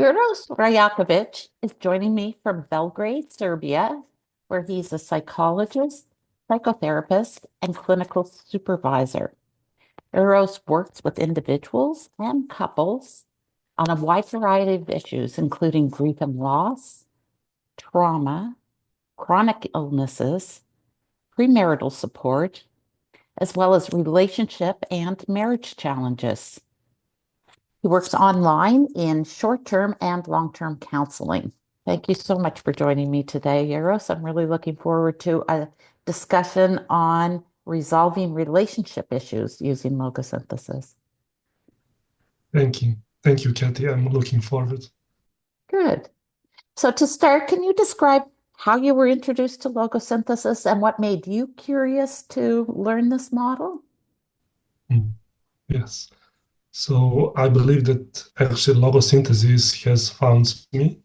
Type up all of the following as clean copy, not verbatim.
Uroš Rajaković is joining me from Belgrade, Serbia, where he's a psychologist, psychotherapist, and clinical supervisor. Uroš works with individuals and couples on a wide variety of issues, including grief and loss, trauma, chronic illnesses, premarital support, as well as relationship and marriage challenges. He works online in short-term and long-term counseling. Thank you so much for joining me today, Uroš. I'm really looking forward to a discussion on resolving relationship issues using logosynthesis. Thank you. Thank you, Cathy. I'm looking forward. Good. So to start, can you describe how you were introduced to logosynthesis and what made you curious to learn this model? Yes. So I believe that actually logosynthesis has found me.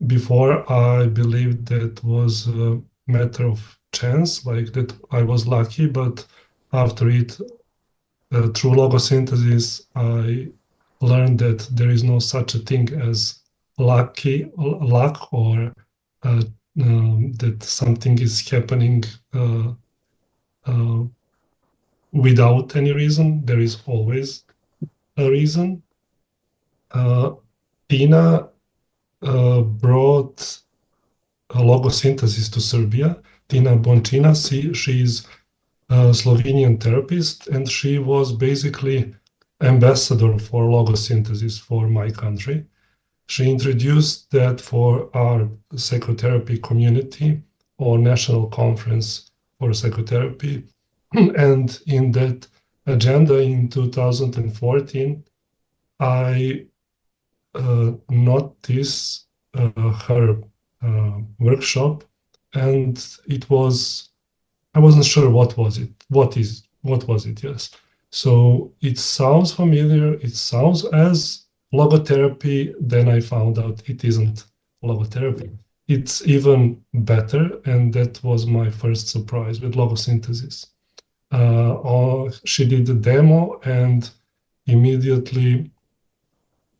Before I believed that was a matter of chance, like that I was lucky, but after it, through logosynthesis, I learned that there is no such a thing as luck or that something is happening without any reason. There is always a reason. Tina brought a logosynthesis to Serbia. Tina Bončina, she is a Slovenian therapist, and she was basically ambassador for logosynthesis for my country. She introduced that for our psychotherapy community or national conference for psychotherapy. And in that agenda in 2014, I noticed her workshop, and I wasn't sure what was it. Yes. So it sounds familiar. It sounds as logotherapy. Then I found out it isn't logotherapy. It's even better, and that was my first surprise with logosynthesis. She did the demo, and immediately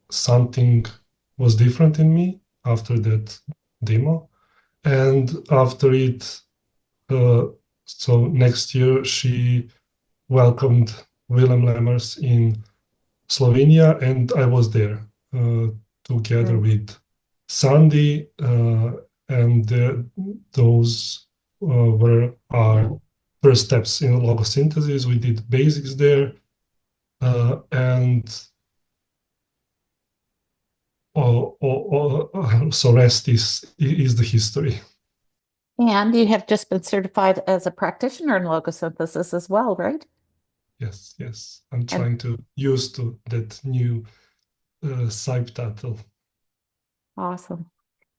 something was different in me after that demo. And after it, so next year, she welcomed Willem Lemmers in Slovenia, and I was there together with Sandy, and those were our first steps in logosynthesis. We did basics there, and so rest is the history. And you have just been certified as a practitioner in logosynthesis as well, right? Yes. I'm trying to use to that new subtitle. Awesome.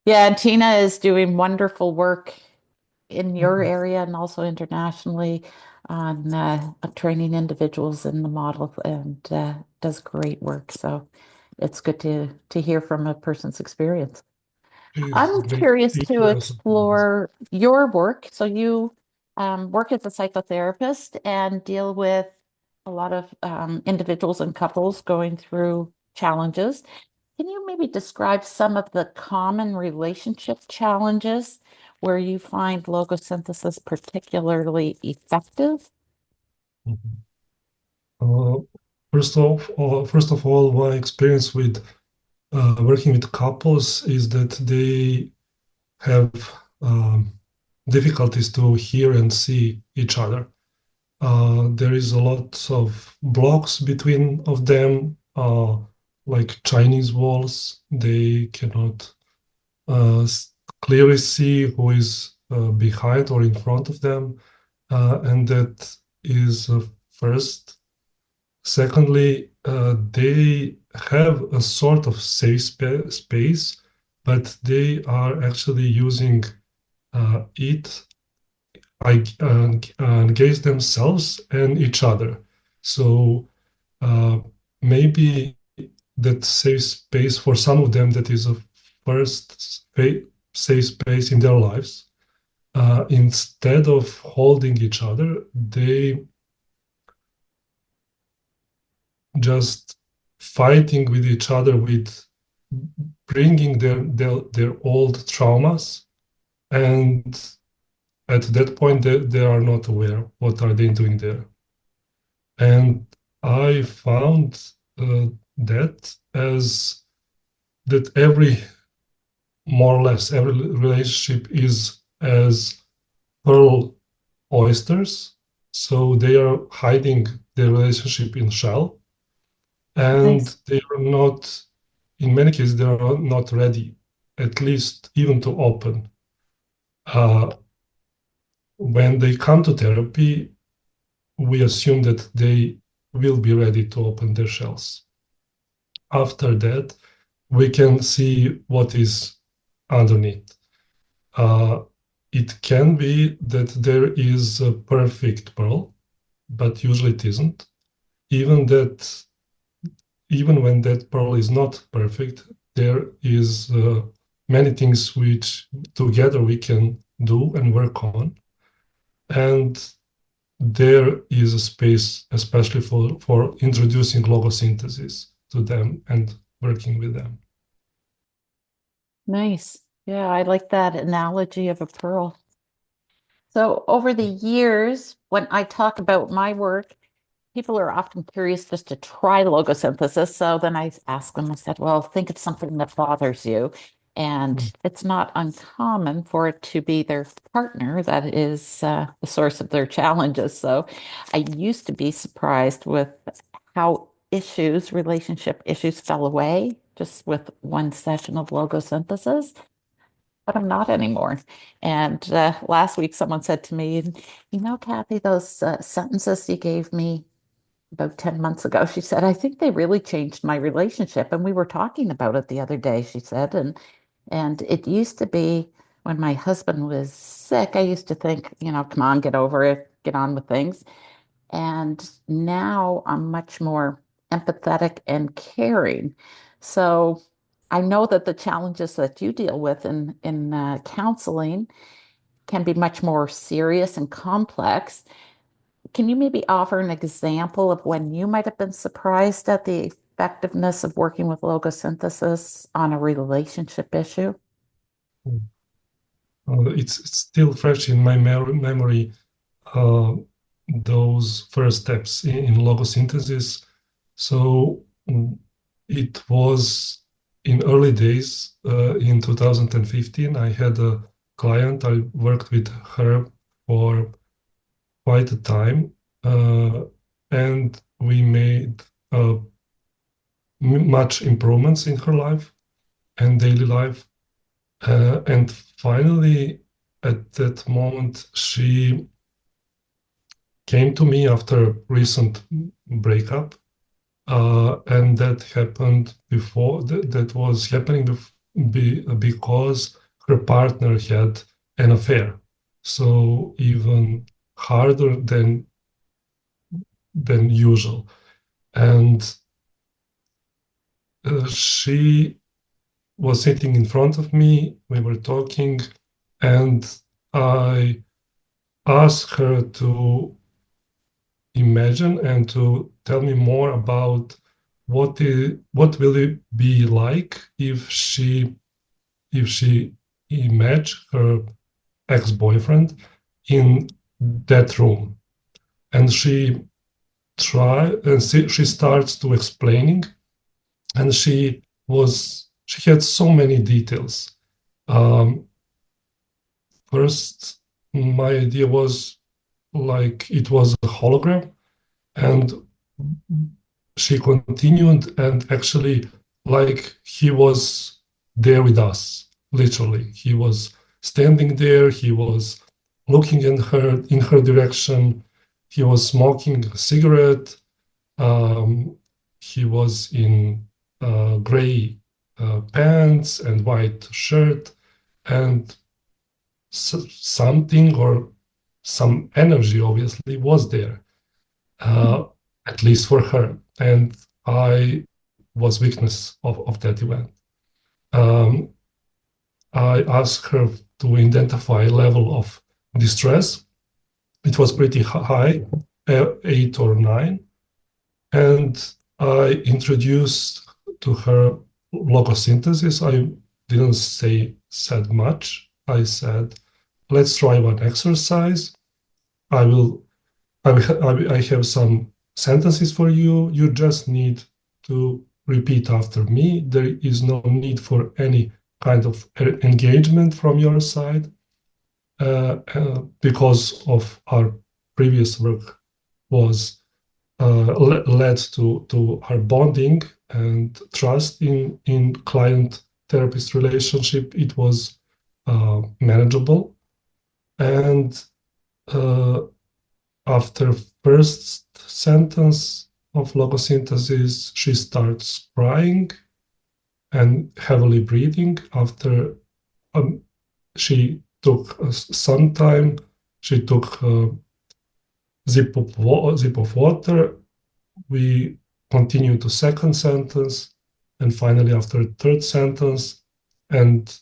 Yeah, and Tina is doing wonderful work in your area and also internationally on training individuals in the model, and does great work. So it's good to hear from a person's experience. I'm curious to explore your work. So you work as a psychotherapist and deal with a lot of individuals and couples going through challenges. Can you maybe describe some of the common relationship challenges where you find logosynthesis particularly effective? First of all, my experience with working with couples is that they have difficulties to hear and see each other. There is a lot of blocks between of them, like Chinese walls. They cannot clearly see who is behind or in front of them, and that is first. Secondly, they have a sort of safe space, but they are actually using it against themselves and each other. So maybe that safe space for some of them, that is a first safe space in their lives. Instead of holding each other, they just fighting with each other with bringing their old traumas, and at that point they are not aware what are they doing there. And I found that as that more or less every relationship is as pearl oysters. So they are hiding their relationship in shell, and Nice. they are not, in many cases, they are not ready, at least even to open. Uh, when they come to therapy, we assume that they will be ready to open their shells. After that, we can see what is underneath. Uh, it can be that there is a perfect pearl, but usually it isn't. Even that, even when that pearl is not perfect, there is many things which together we can do and work on. And there is a space, especially for introducing logosynthesis to them and working with them. Nice. Yeah, I like that analogy of a pearl. So over the years, when I talk about my work, people are often curious just to try logosynthesis. So then I ask them, I said, well, think of something that bothers you. And it's not uncommon for it to be their partner that is the source of their challenges. So I used to be surprised with how relationship issues fell away just with one session of logosynthesis, but I'm not anymore. And last week, someone said to me, you know, Cathy, those sentences you gave me about 10 months ago, she said, I think they really changed my relationship. And we were talking about it the other day, she said. And it used to be when my husband was sick, I used to think, you know, come on, get over it, get on with things. And now I'm much more empathetic and caring. So I know that the challenges that you deal with in counseling can be much more serious and complex. Can you maybe offer an example of when you might have been surprised at the effectiveness of working with logosynthesis on a relationship issue? It's still fresh in my memory, uh, those first steps in logosynthesis. So it was in early days, in 2015, I had a client. I worked with her for quite a time, and we made much improvements in her life and daily life. And finally, at that moment, she came to me after a recent breakup, and that happened before that was happening because her partner had an affair. So even harder than usual. And she was sitting in front of me. We were talking, and I asked her to imagine and to tell me more about what will it be like if she imagine her ex-boyfriend in that room. And she starts to explaining, and she had so many details. um, First, my idea was like it was a hologram, and she continued, and actually, like he was there with us, literally. He was standing there, he was looking in her direction, he was smoking a cigarette, um, he was in gray pants and white shirt, and something or some energy obviously was there, uh, at least for her. And I was witness of that event. Um, I asked her to identify level of distress. It was pretty high, 8 or 9. And I introduced to her logosynthesis, I didn't said much. I said, let's try one exercise. I will I have some sentences for you. You just need to repeat after me. There is no need for any kind of engagement from your side because of our previous work was led to our bonding and trust in client therapist relationship. It was manageable, and after first sentence of logosynthesis, she starts crying and heavily breathing. After she took some time, she took a zip of water. We continue to second sentence, and finally after third sentence and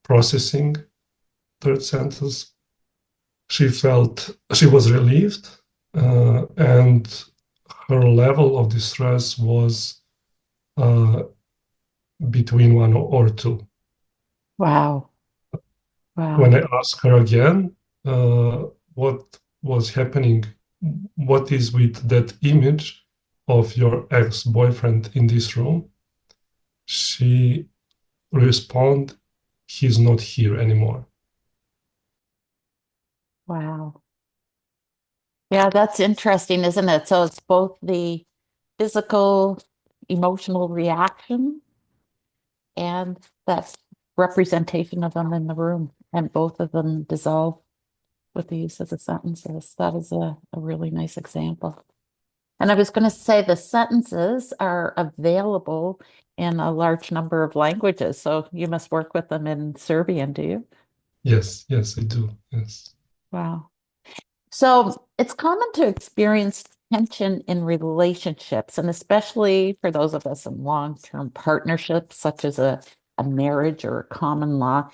processing third sentence, she was relieved, and her level of distress was between 1 or 2. Wow. When Wow. I asked her again what was happening, what is with that image of your ex-boyfriend in this room, she responded, he's not here anymore. Wow. Yeah, that's interesting, isn't it? So it's both the physical, emotional reaction and that representation of them in the room, and both of them dissolve with the use of the sentences. That is a really nice example. And I was going to say the sentences are available in a large number of languages. So you must work with them in Serbian, do you? Yes, yes, I do. Yes. Wow. So it's common to experience tension in relationships, and especially for those of us in long-term partnerships, such as a marriage or a common law.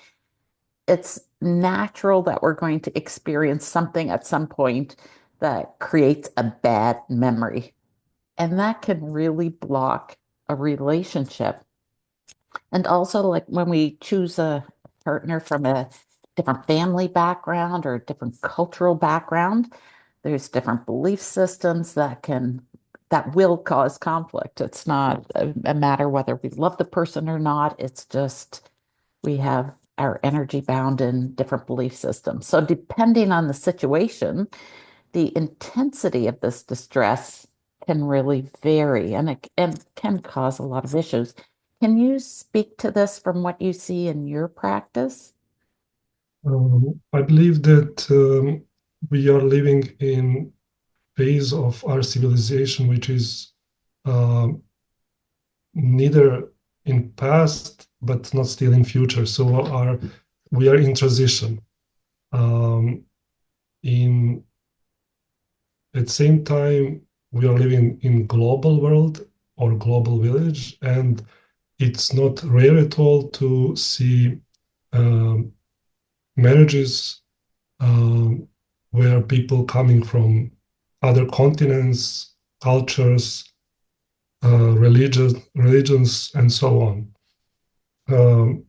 It's natural that we're going to experience something at some point that creates a bad memory. And that can really block a relationship. And also, like when we choose a partner from a different family background or a different cultural background, there's different belief systems that will cause conflict. It's not a matter whether we love the person or not. It's just we have our energy bound in different belief systems. So depending on the situation, the intensity of this distress can really vary, and it can cause a lot of issues. Can you speak to this from what you see in your practice? I believe that we are living in phase of our civilization which is um, neither in past but not still in future. So we are in transition. Um, in at the same time, we are living in global world or global village, and it's not rare at all to see um, marriages um, where people coming from other continents, cultures, religions, and so on. Um,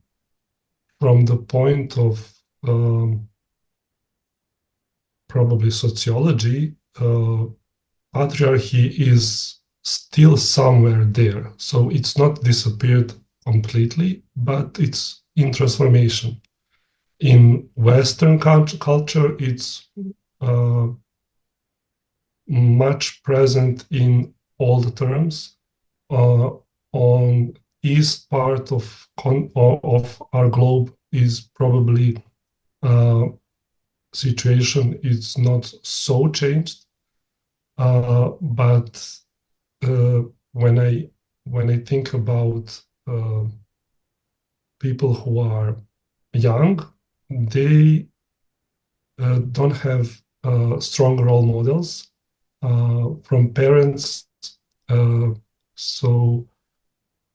from the point of probably sociology, patriarchy is still somewhere there. So it's not disappeared completely, but it's in transformation. In Western culture, it's uh, much present in all the terms. On east part of our globe is probably situation is not so changed, but uh, when I think about people who are young, they don't have strong role models from parents, uh, so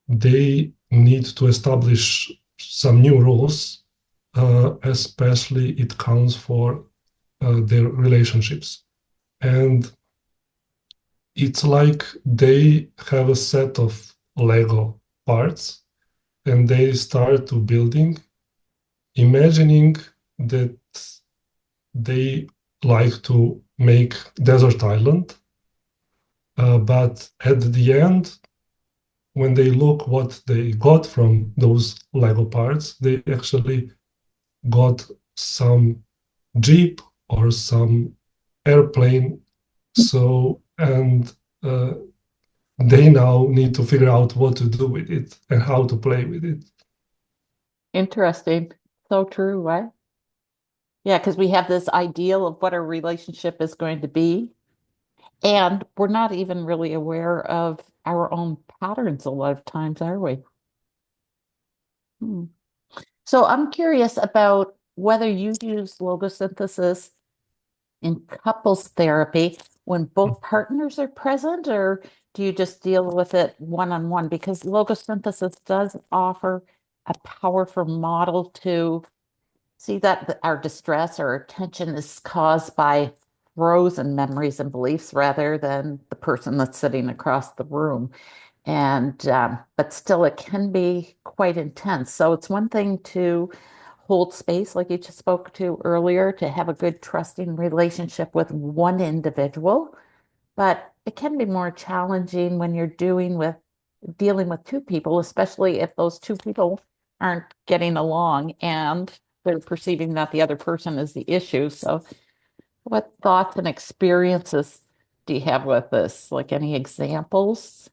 they need to establish some new rules, especially it counts for their relationships. And it's like they have a set of Lego parts, and they start to building, imagining that they like to make desert island, but at the end, when they look what they got from those Lego parts, they actually got some Jeep or some airplane. So, and they now need to figure out what to do with it and how to play with it. Interesting. So true, right? Yeah, because we have this ideal of what a relationship is going to be, and we're not even really aware of our own patterns a lot of times, are we? Hmm. So I'm curious about whether you use logosynthesis in couples therapy when both partners are present, or do you just deal with it one-on-one? Because logosynthesis does offer a powerful model to see that our distress or tension is caused by frozen memories and beliefs rather than the person that's sitting across the room. And but still, it can be quite intense. So it's one thing to hold space, like you just spoke to earlier, to have a good trusting relationship with one individual, but it can be more challenging when you're dealing with two people, especially if those two people aren't getting along and they're perceiving that the other person is the issue. So, what thoughts and experiences do you have with this? Like any examples?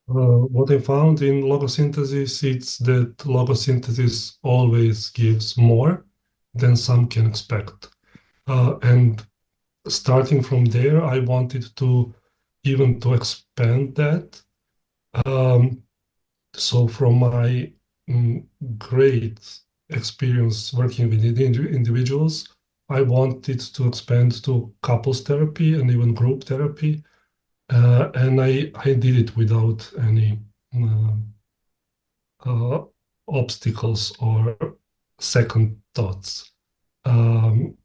What I found in logosynthesis is that logosynthesis always gives more than some can expect. And starting from there, I wanted to even to expand that. Um, so from my great experience working with individuals, I wanted to expand to couples therapy and even group therapy. And I did it without any uh, uh, obstacles or second thoughts. Um,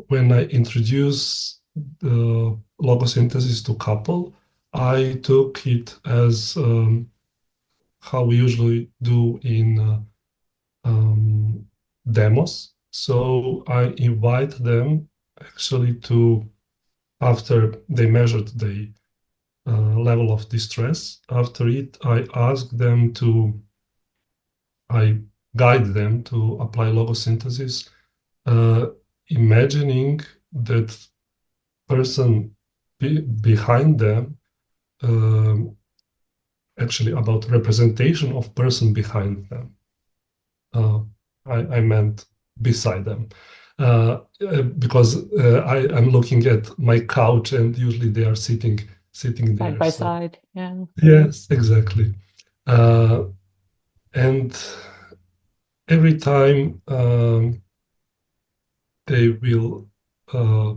when I introduced the logosynthesis to couple, I took it as how we usually do in demos. So I invite them actually to, after they measured the level of distress, after it, I guide them to apply logosynthesis, uh, imagining that person behind them, um, actually about representation of person behind them. Uh, I meant beside them. Because I'm looking at my couch and usually they are sitting Side there. by So side. Yeah. yes, exactly. Uh, and every time they will uh,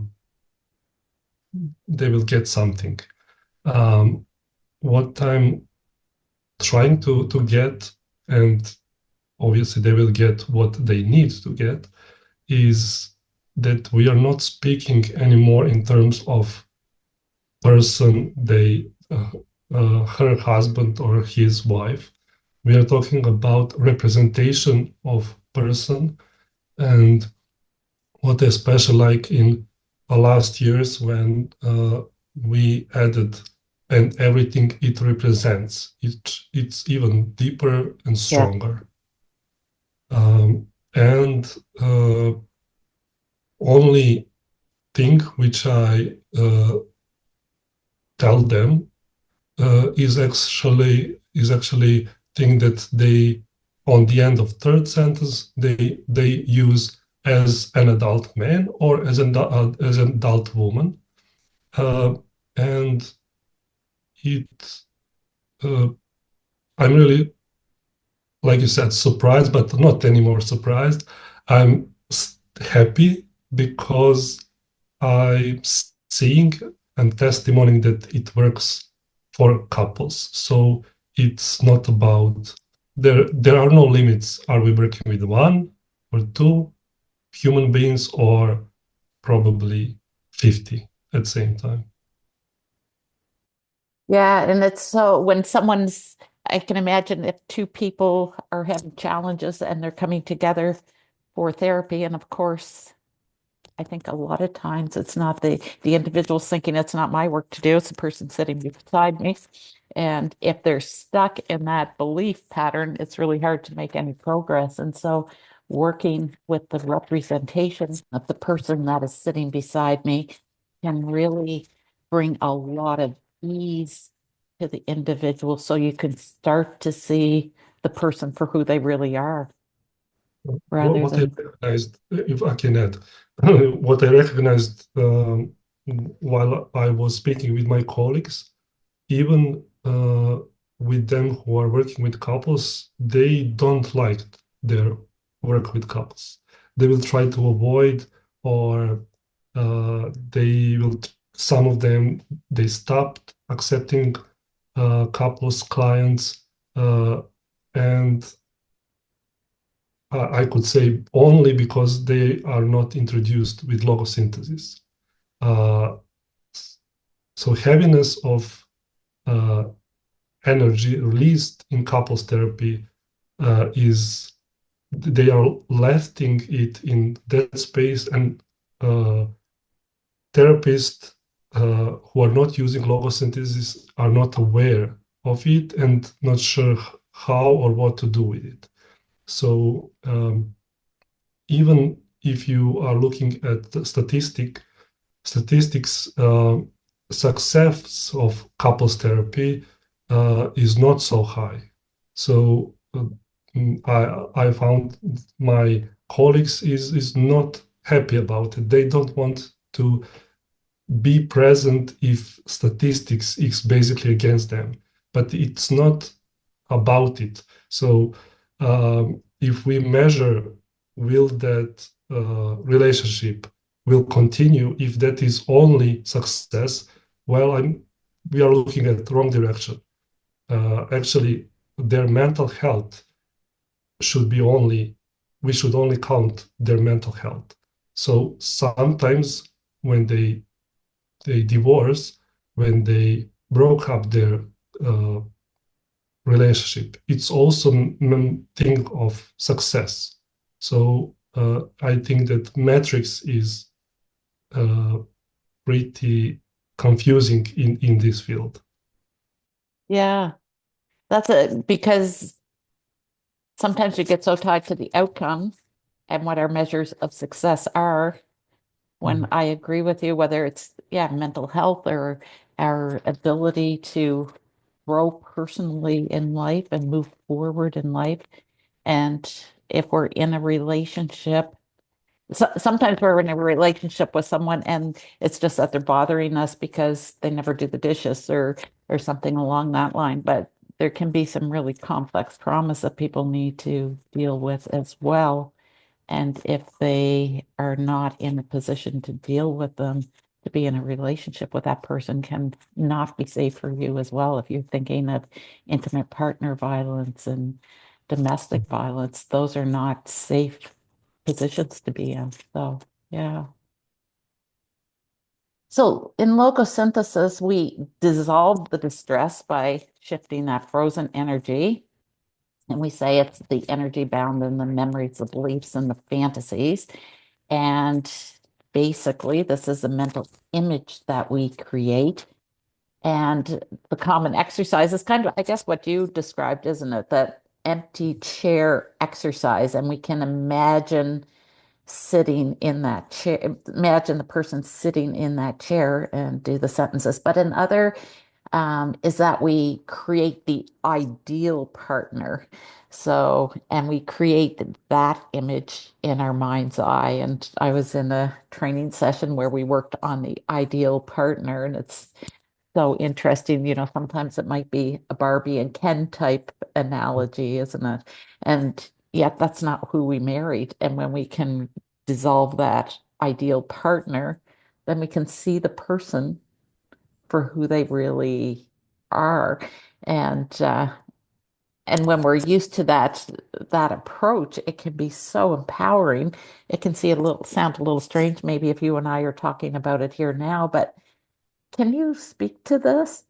they will get something. Um, what I'm trying to get, and obviously they will get what they need to get, is that we are not speaking anymore in terms of person her husband or his wife. We are talking about representation of person, and what I especially like in the last years when we added and everything it represents, it's even deeper and Yeah. stronger. And only thing which I tell them is actually thing that they, on the end of third sentence, they use as an adult man or as an adult woman, uh, and it uh, I'm really, like you said, surprised, but not anymore surprised. I'm happy because I'm seeing and testimony that it works for couples. So it's not about, there are no limits. Are we working with one or two human beings or probably 50 at the same time? Yeah, and it's so when someone's, I can imagine if two people are having challenges and they're coming together for therapy, and of course, I think a lot of times it's not the individual's thinking it's not my work to do, it's the person sitting beside me. And if they're stuck in that belief pattern, it's really hard to make any progress. And so working with the representation of the person that is sitting beside me can really bring a lot of ease to the individual so you can start to see the person for who they really are rather What I than, recognized, if I can add, what I recognized while I was speaking with my colleagues, even with them who are working with couples, they don't like their work with couples. They will try to avoid, or they will, some of them, they stopped accepting couples clients. And I could say only because they are not introduced with logosynthesis. Uh, so heaviness of uh, energy released in couples therapy is they are lefting it in that space, and uh, therapists who are not using logosynthesis are not aware of it and not sure how or what to do with it. So even if you are looking at the statistics, success of couples therapy is not so high. So I found my colleagues is not happy about it. They don't want to be present if statistics is basically against them, but it's not about it. So if we measure, will that relationship will continue? If that is only success, well, we are looking at the wrong direction. Actually, their mental health should be only, we should only count their mental health. So sometimes when they divorce, when they broke up their uh, relationship, it's also thing of success. So I think that metrics is uh, pretty confusing in this field. yeah, that's it. Because sometimes we get so tied to the outcome and what our measures of success are. When Mm. I agree with you, whether it's, yeah, mental health or our ability to grow personally in life and move forward in life. And if we're in a relationship, sometimes we're in a relationship with someone and it's just that they're bothering us because they never do the dishes or something along that line. But there can be some really complex traumas that people need to deal with as well. And if they are not in a position to deal with them, to be in a relationship with that person can not be safe for you as well. If you're thinking of intimate partner violence and domestic violence, those are not safe positions to be in. So, yeah. So in logosynthesis, we dissolve the distress by shifting that frozen energy. And we say it's the energy bound in the memories, the beliefs, and the fantasies. And basically, this is a mental image that we create. And the common exercise is kind of, I guess, what you described, isn't it? That empty chair exercise. And we can imagine sitting in that chair, imagine the person sitting in that chair and do the sentences. But in other is that we create the ideal partner. So, and we create that image in our mind's eye. And I was in a training session where we worked on the ideal partner, and it's so interesting. Sometimes it might be a Barbie and Ken type analogy, isn't it? And yet that's not who we married. And when we can dissolve that ideal partner, then we can see the person for who they really are. And and when we're used to that approach, it can be so empowering. It can sound a little strange, maybe if you and I are talking about it here now, but can you speak to this?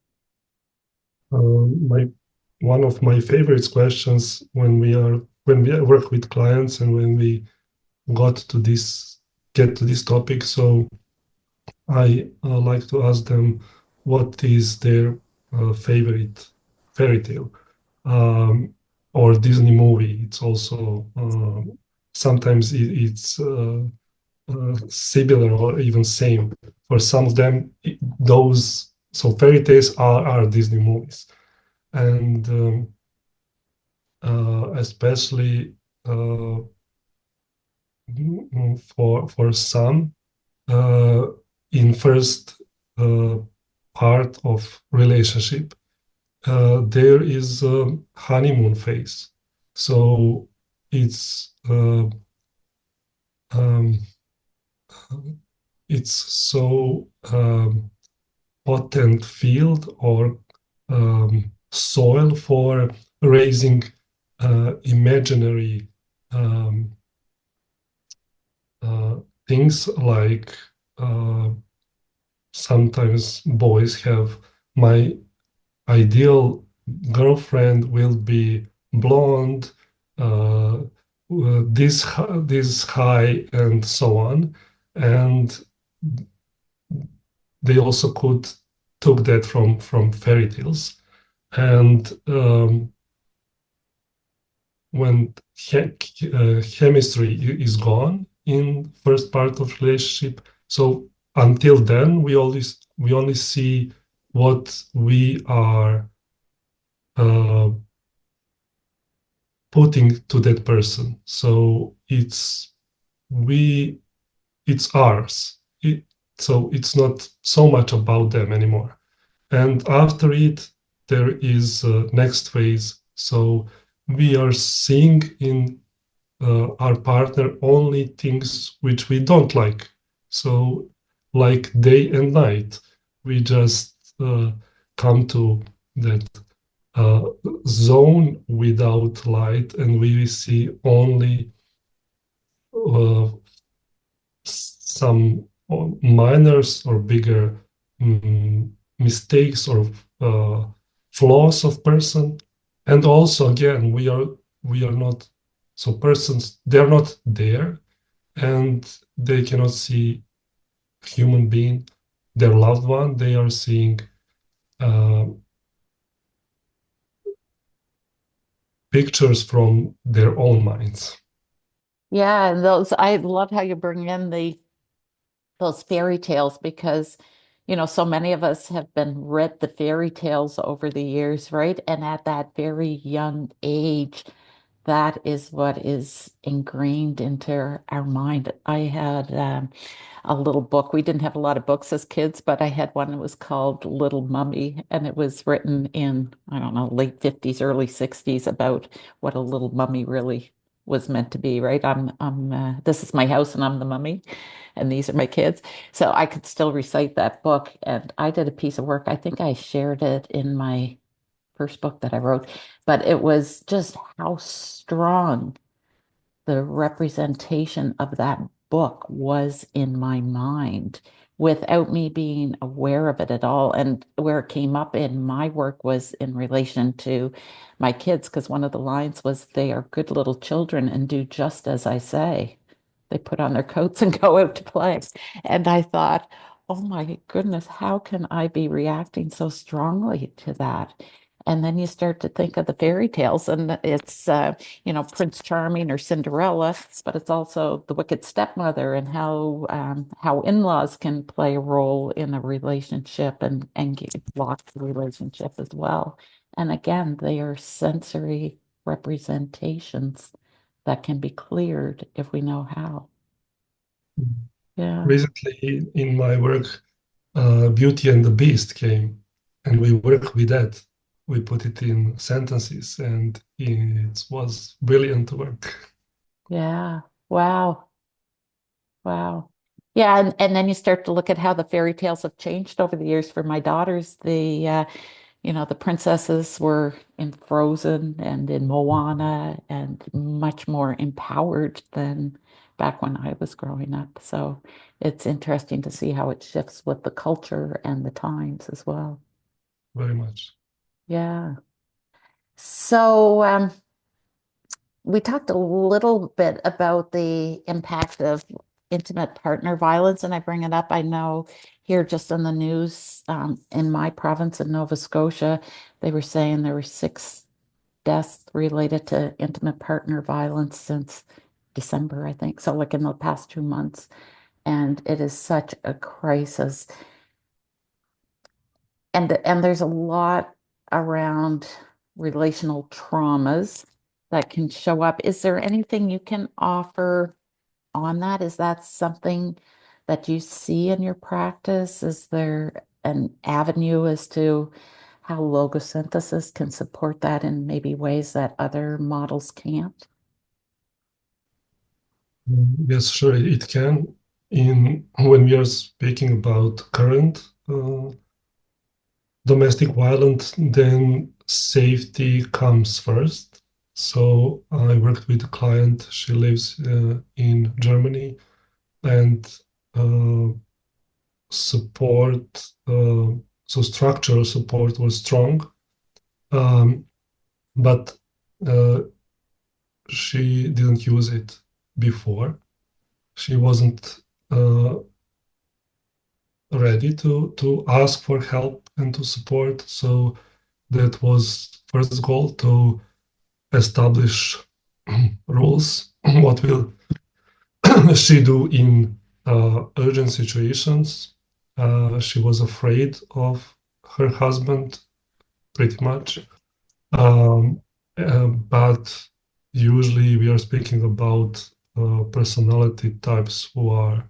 My one of my favorite questions when we work with clients and when we got to this get to this topic. So I like to ask them what is their favorite fairy tale or Disney movie. It's also sometimes it's similar or even same. For some of them, those so fairy tales are Disney movies, and especially for some uh, in first uh, part of relationship, there is a honeymoon phase. So it's um, it's so potent field or soil for raising imaginary um, uh, things like uh, sometimes boys have my ideal girlfriend will be blonde, this high, and so on. And they also could took that from fairy tales. And when chemistry is gone in first part of relationship, so until then we only see what we are uh, putting to that person. So we it's ours. So it's not so much about them anymore. And after it, there is a next phase. So we are seeing in our partner only things which we don't like. So like day and night, we just come to that uh, zone without light, and we see only uh, some minors or bigger mistakes or flaws of person. And also, again, we are not so persons. They're not there, and they cannot see human being, their loved one. They are seeing uh, pictures from their own minds. Yeah, and those I love how you bring in the those fairy tales because so many of us have been read the fairy tales over the years, right? And at that very young age, that is what is ingrained into our mind. I had a little book. We didn't have a lot of books as kids, but I had one that was called Little Mummy, and it was written in, I don't know, late 50s, early 60s about what a little mummy really was meant to be, right? This is my house and I'm the mummy, and these are my kids. So I could still recite that book. And I did a piece of work. I think I shared it in my first book that I wrote, but it was just how strong the representation of that book was in my mind without me being aware of it at all. And where it came up in my work was in relation to my kids, because one of the lines was, they are good little children and do just as I say. They put on their coats and go out to play. And I thought, oh my goodness, how can I be reacting so strongly to that? And then you start to think of the fairy tales, and it's Prince Charming or Cinderella, but it's also the wicked stepmother and how in-laws can play a role in a relationship and block the relationship as well. And again, they are sensory representations that can be cleared if we know how. Yeah. Recently, in my work, Beauty and the Beast came, and we work with that. We put it in sentences, and it was brilliant work. Yeah. Wow. Wow. Yeah, and then you start to look at how the fairy tales have changed over the years for my daughters. The princesses were in Frozen and in Moana and much more empowered than back when I was growing up. So it's interesting to see how it shifts with the culture and the times as well. Very much. Yeah. So we talked a little bit about the impact of intimate partner violence, and I bring it up. I know here just in the news in my province in Nova Scotia, they were saying there were 6 deaths related to intimate partner violence since December, I think. So, like in the past 2 months. And it is such a crisis. And there's a lot around relational traumas that can show up. Is there anything you can offer on that? Is that something that you see in your practice? Is there an avenue as to how logosynthesis can support that in maybe ways that other models can't? Yes, sure, it can. In when we are speaking about current domestic violence, then safety comes first. So I worked with a client. She lives in Germany, and uh, support, so structural support was strong, um, but uh, she didn't use it before. She wasn't ready to ask for help and to support. So that was first goal, to establish rules. What will she do in urgent situations? She was afraid of her husband pretty much. Um, but usually we are speaking about personality types who are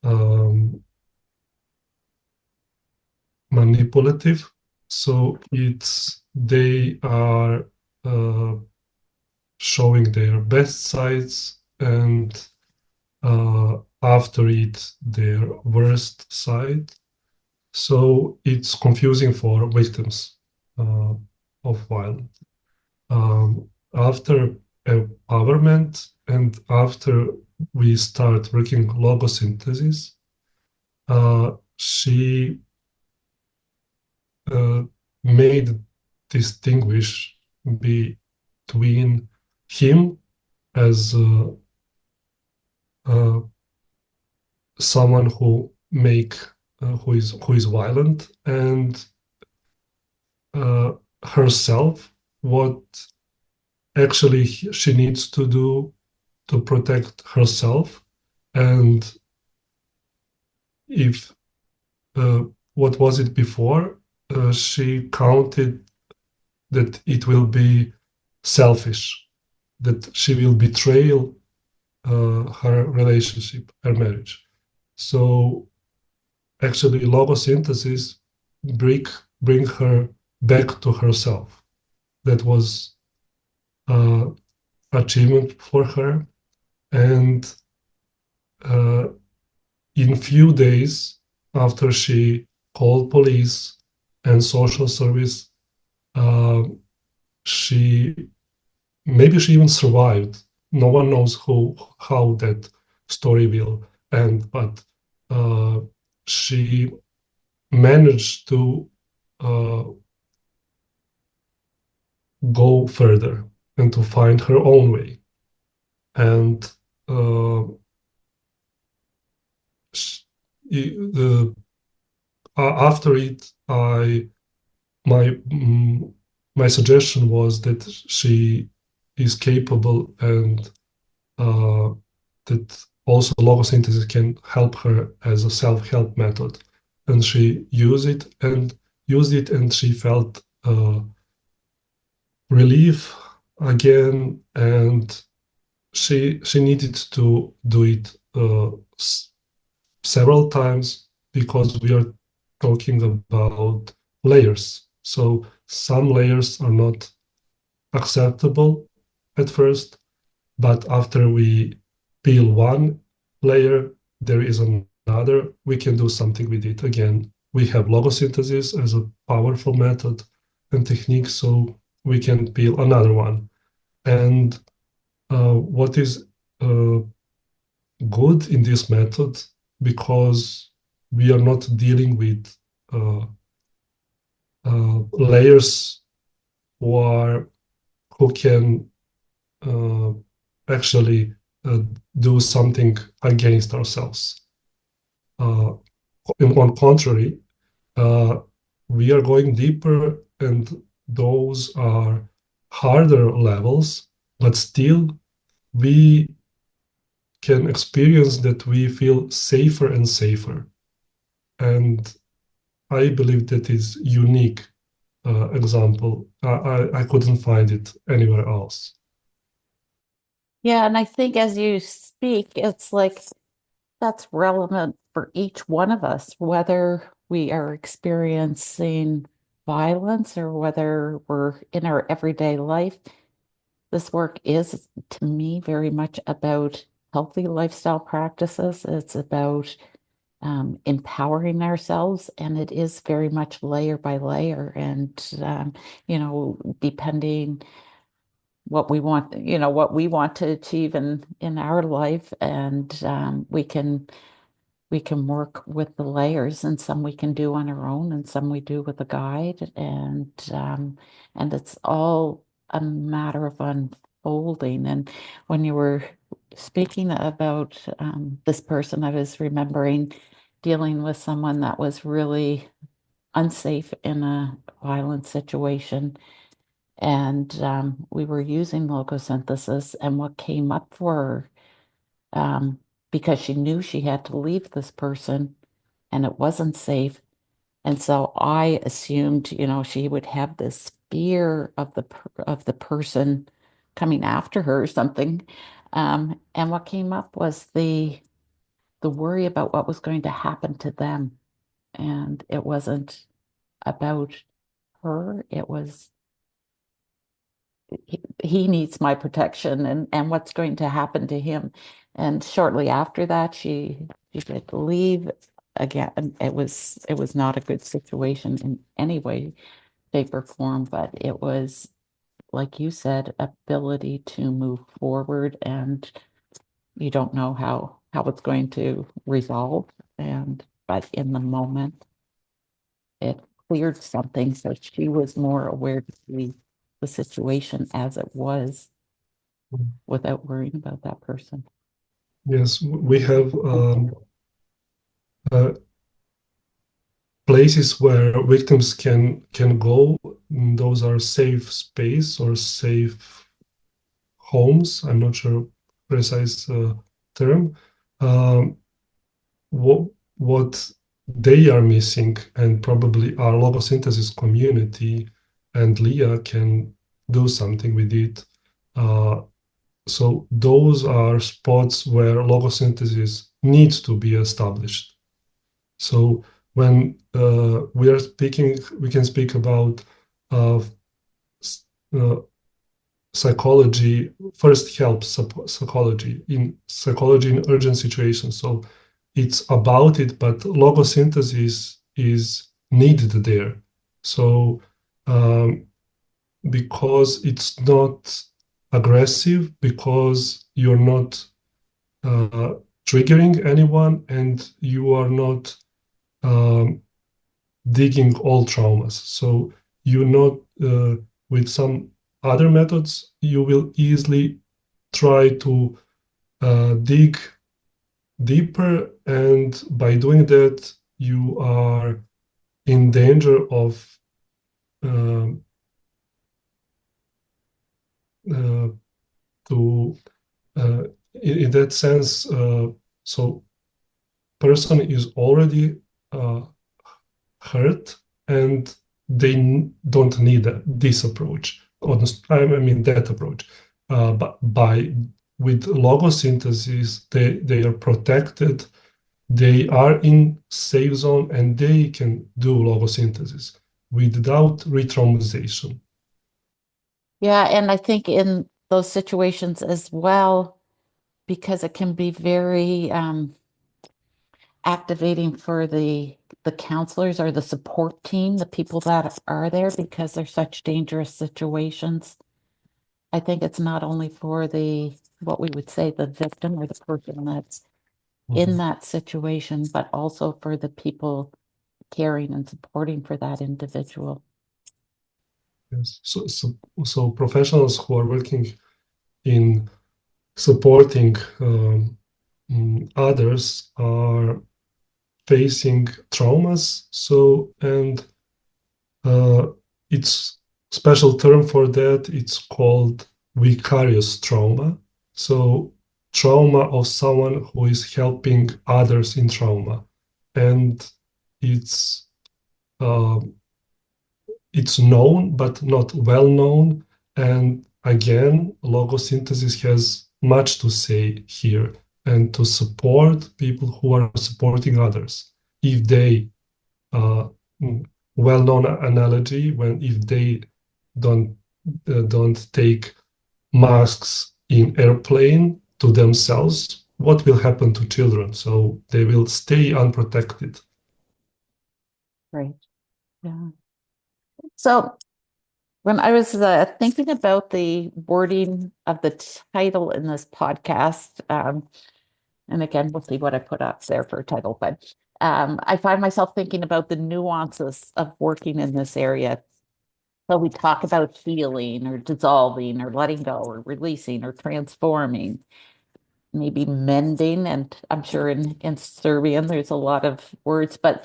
um, manipulative. So they are uh, showing their best sides, and after it their worst side. So it's confusing for victims of violence. After empowerment and after we start working logosynthesis, she uh, made distinguish between him as uh, someone who is violent, and herself, what actually she needs to do to protect herself. And if what was it before, she counted that it will be selfish, that she will betray her relationship, her marriage. So actually, logosynthesis bring bring her back to herself. That was uh, achievement for her, and uh, in few days after she called police and social service, uh, she maybe she even survived. No one knows how that story will end, but uh, she managed to uh, go further and to find her own way. And uh, the after it, my my suggestion was that she is capable, and uh, that also logosynthesis can help her as a self-help method. And she used it, and she felt relief again, and she needed to do it several times, because we are talking about layers. So some layers are not acceptable at first, but after we peel one layer, there is another. We can do something with it again. We have logosynthesis as a powerful method and technique, so we can peel another one. And what is good in this method, because we are not dealing with uh, layers who can uh, actually do something against ourselves. On contrary, we are going deeper, and those are harder levels, but still we can experience that we feel safer and safer. And I believe that is unique example. I couldn't find it anywhere else. Yeah, and I think as you speak, it's like that's relevant for each one of us, whether we are experiencing violence or whether we're in our everyday life. This work is, to me, very much about healthy lifestyle practices. It's about empowering ourselves, and it is very much layer by layer. And, depending what we want to achieve in our life, and we can work with the layers, and some we can do on our own, and some we do with a guide, and it's all a matter of unfolding. And when you were speaking about this person, I was remembering dealing with someone that was really unsafe in a violent situation. And we were using logosynthesis, and what came up for her, because she knew she had to leave this person and it wasn't safe. And so I assumed, she would have this fear of the person coming after her or something. And what came up was the worry about what was going to happen to them. And it wasn't about her. It was he needs my protection, and what's going to happen to him. And shortly after that, she did leave again. It was not a good situation in any way, shape, or form, but it was, like you said, ability to move forward, and you don't know how it's going to resolve. And but in the moment, it cleared something, so she was more aware to see the situation as it was without worrying about that person. Yes, we have uh, places where victims can go. Those are safe space or safe homes. I'm not sure precise term. Um, what what they are missing, and probably our logosynthesis community and Leah can do something with it. Uh, so those are spots where logosynthesis needs to be established. So when we are speaking, we can speak about uh, uh, psychology, first help psychology in urgent situations. So it's about it, but logosynthesis is needed there. So because it's not aggressive, because you're not uh, triggering anyone, and you are not um, digging all traumas. So you know, with some other methods, you will easily try to dig deeper, and by doing that, you are in danger of um uh, to in that sense. So person is already uh, hurt, and they don't need this approach. I mean that approach. But by with logosynthesis, they are protected. They are in safe zone, and they can do logosynthesis without re-traumatization. Yeah, and I think in those situations as well, because it can be very activating for the counselors or the support team, the people that are there, because they're such dangerous situations. I think it's not only for the what we would say the victim or the person that's in Mhm. that situation, but also for the people caring and supporting for that individual. Yes. So professionals who are working in supporting others are facing traumas. So, and it's special term for that. It's called vicarious trauma. So, trauma of someone who is helping others in trauma, and it's uh, it's known but not well known. And again, logosynthesis has much to say here and to support people who are supporting others. If they, uh, well-known analogy, when if they don't don't take masks in airplane to themselves, what will happen to children? So they will stay unprotected. Right. Yeah. So when I was thinking about the wording of the title in this podcast, and again, we'll see what I put up there for a title, but I find myself thinking about the nuances of working in this area. So we talk about healing or dissolving or letting go or releasing or transforming, maybe mending. And I'm sure in Serbian there's a lot of words, but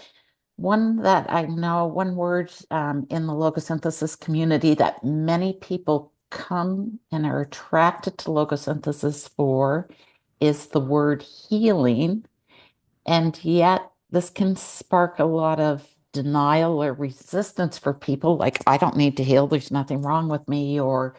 one that I know, one word in the logosynthesis community that many people come and are attracted to logosynthesis for is the word healing. And yet, this can spark a lot of denial or resistance for people like, I don't need to heal, there's nothing wrong with me, or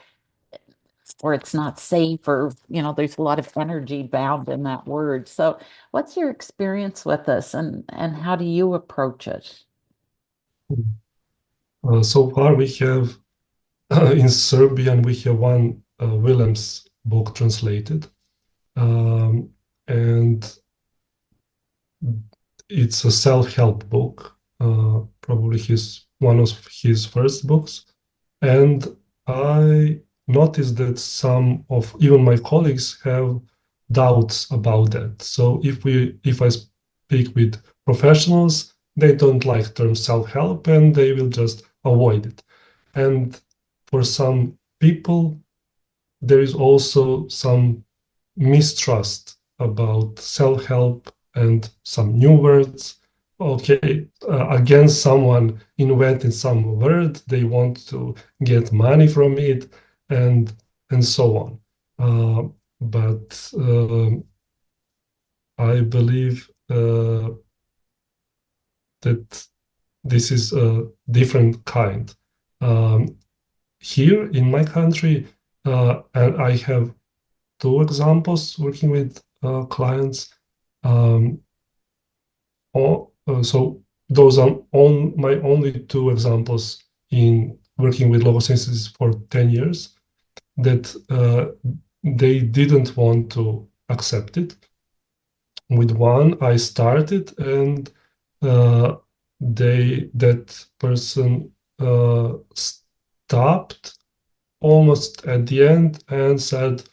it's not safe, or there's a lot of energy bound in that word. So what's your experience with this, and how do you approach it? So far, we have in Serbian we have one Willem's book translated, um, and it's a self-help book, probably his one of his first books. And I noticed that some of even my colleagues have doubts about that. So if I speak with professionals, they don't like term self-help and they will just avoid it. And for some people, there is also some mistrust about self-help and some new words. Okay, again, someone invented some word, they want to get money from it, and so on. But I believe that this is a different kind. Um, Here in my country, and I have two examples working with clients. Um, so those are my only two examples in working with logosynthesis for 10 years that they didn't want to accept it. With one, I started and uh, that person stopped almost at the end and said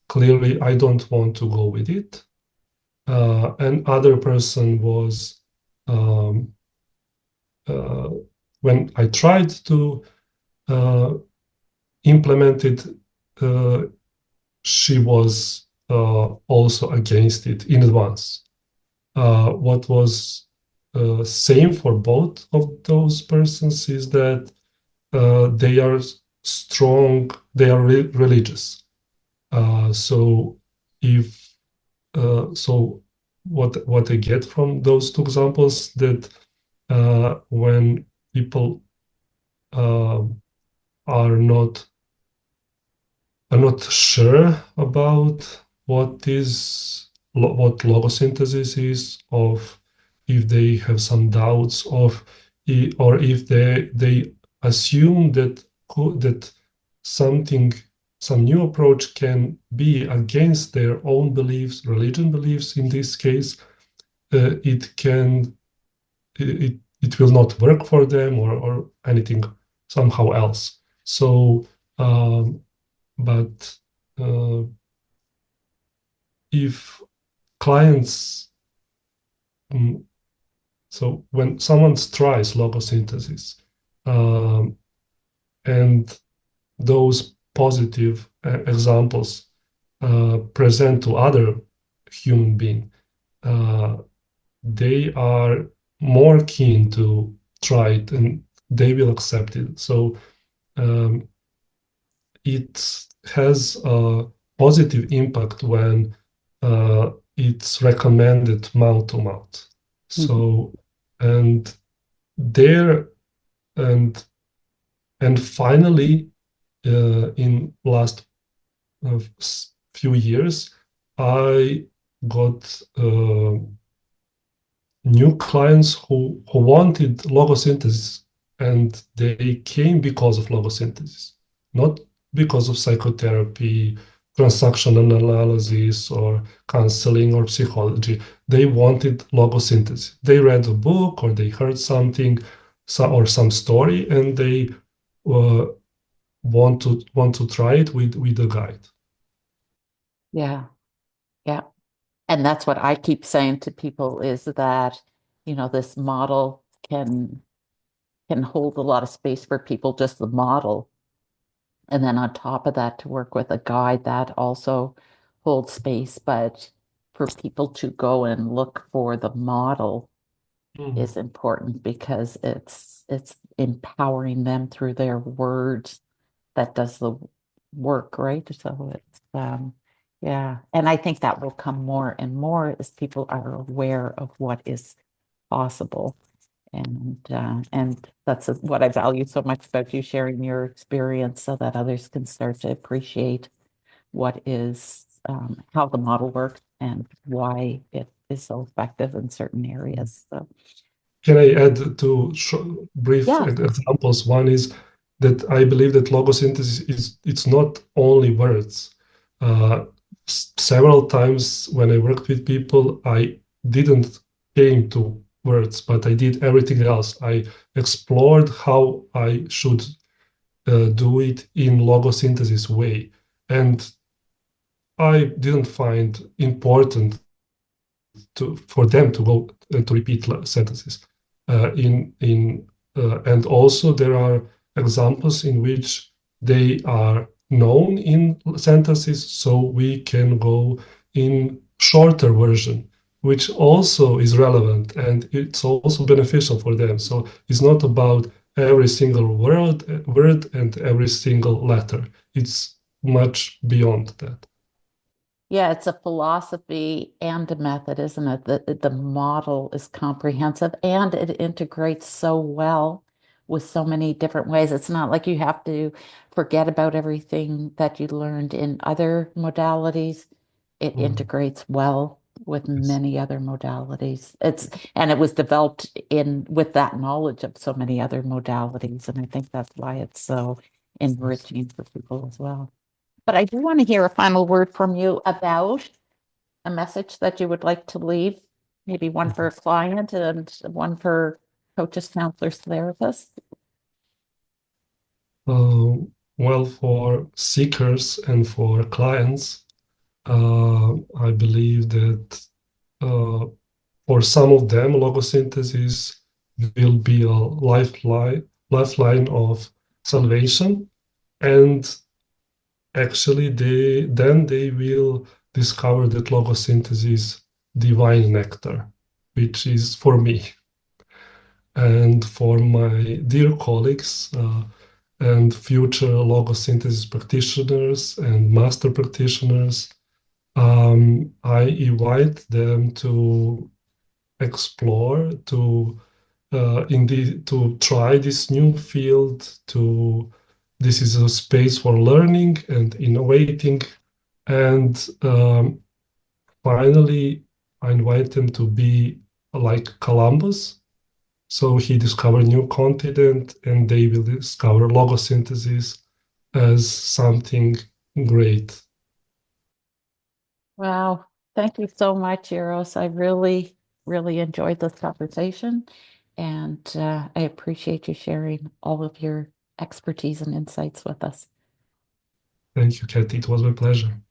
clearly, I don't want to go with it. And other person was um, uh, when I tried to uh, implement it, uh, she was also against it in advance. What was same for both of those persons is that they are strong, they are religious. So if so, what I get from those two examples that when people uh, are not sure about what logosynthesis is, of if they have some doubts of or if they assume that that something some new approach can be against their own beliefs, religion beliefs in this case, it can it will not work for them or anything somehow else. So, but uh, if clients, mm, so when someone tries logosynthesis, um, and those positive examples present to other human being, they are more keen to try it and they will accept it. So um, it has a positive impact when it's recommended mouth to mouth. Mhm. So and there and finally in last few years, I got new clients who wanted logosynthesis, and they came because of logosynthesis, not because of psychotherapy, transactional analysis, or counseling or psychology. They wanted logosynthesis. They read a book or they heard something or some story, and they uh, want to try it with a guide. Yeah, yeah. And that's what I keep saying to people is that, this model can hold a lot of space for people, just the model. And then on top of that, to work with a guide that also holds space. But for people to go and look for the model Mm. is important because it's empowering them through their words that does the work, right? So it's yeah. And I think that will come more and more as people are aware of what is possible. And that's what I value so much about you sharing your experience so that others can start to appreciate what is how the model works and why it is so effective in certain areas. So Can I add two brief yeah. examples? One is that I believe that logosynthesis is it's not only words. Uh, Several times when I worked with people, I didn't came to words, but I did everything else. I explored how I should do it in logosynthesis way, and I didn't find important for them to go to repeat sentences. And also there are examples in which they are known in sentences, so we can go in shorter version, which also is relevant and it's also beneficial for them. So it's not about every single word and every single letter. It's much beyond that. Yeah, it's a philosophy and a method, isn't it? The model is comprehensive and it integrates so well with so many different ways. It's not like you have to forget about everything that you learned in other modalities. It Mm, integrates well with yes. many other modalities. And it was developed in with that knowledge of so many other modalities. And I think that's why it's so Yes. enriching for people as well. But I do want to hear a final word from you about a message that you would like to leave, maybe one for a client and one for coaches, counselors, therapists. Uh, well, for seekers and for clients, I believe that uh, for some of them, logosynthesis will be a lifeline of salvation, and actually, they will discover that logosynthesis is divine nectar, which is for me and for my dear colleagues. And future logosynthesis practitioners and master practitioners, I invite them to explore, to try this new field. This is a space for learning and innovating, and finally, I invite them to be like Columbus. So he discovered new continent, and they will discover logosynthesis as something great. Wow. Thank you so much, Eros. I really, really enjoyed this conversation. And I appreciate you sharing all of your expertise and insights with us. Thank you, Cathy. It was my pleasure.